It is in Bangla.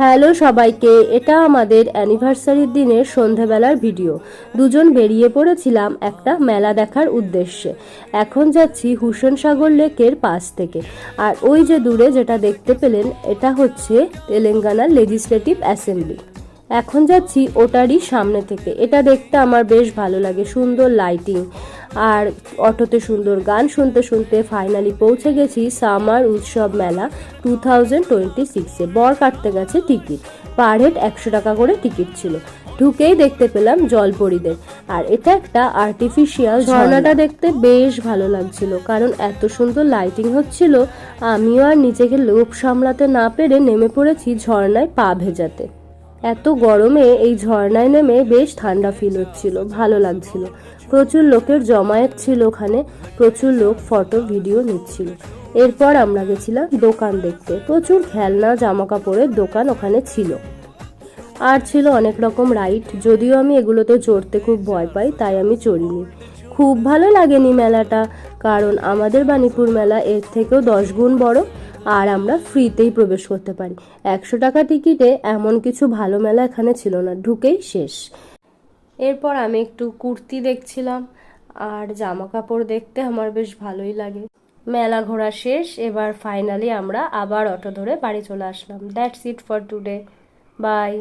হ্যালো সবাইকে, এটা আমাদের অ্যানিভার্সারির দিনের সন্ধেবেলার ভিডিও। দুজন বেরিয়ে পড়েছিলাম একটা মেলা দেখার উদ্দেশ্যে। এখন যাচ্ছি হুসেন সাগর লেকের পাশ থেকে। আর ওই যে দূরে যেটা দেখতে পেলেন, এটা হচ্ছে তেলেঙ্গানার লেজিসলেটিভ অ্যাসেম্বলি। এখন যাচ্ছি ওটারই সামনে থেকে। এটা দেখতে আমার বেশ ভালো লাগে, সুন্দর লাইটিং আর অটোতে সুন্দর গান শুনতে শুনতে ফাইনালি পৌঁছে গেছি সামার উৎসব মেলা 2026-এ। বর কাটতে গেছে টিকিট, পার হেড 100 টাকা করে টিকিট ছিল। ঢুকেই দেখতে পেলাম জলপরীদের, আর এটা একটা আর্টিফিশিয়াল ঝর্ণাটা দেখতে বেশ ভালো লাগছিল, কারণ এত সুন্দর লাইটিং হচ্ছিল। আমিও আর নিজেকে লোভ সামলাতে না পেরে নেমে পড়েছি ঝর্ণায় পা ভেজাতে। এত গরমে এই ঝর্ণায় নেমে বেশ ঠান্ডা ফিল হচ্ছিল, ভালো লাগছিল। প্রচুর লোকের জমায়েত ছিল ওখানে, প্রচুর লোক ফটো ভিডিও নিচ্ছিল। এরপর আমরা গেছিলাম দোকান দেখতে। প্রচুর খেলনা জামা কাপড়ের দোকান ওখানে ছিল, আর ছিল অনেক রকম রাইড। যদিও আমি এগুলোতে চড়তে খুব ভয় পাই, তাই আমি চড়িনি। খুব ভালো লাগেনি মেলাটা, কারণ আমাদের বাণীপুর মেলা এর থেকেও 10 গুণ বড়, আর আমরা ফ্রিতেই প্রবেশ করতে পারি। 100 টাকা টিকিটে এমন কিছু ভালো মেলা এখানে ছিল না, ঢুকেই শেষ। এরপর আমি একটু কুর্তি দেখছিলাম, আর জামা কাপড় দেখতে আমার বেশ ভালোই লাগে। মেলা ঘোরা শেষ, এবার ফাইনালি আমরা আবার অটো ধরে বাড়ি চলে আসলাম। That's it for today, by.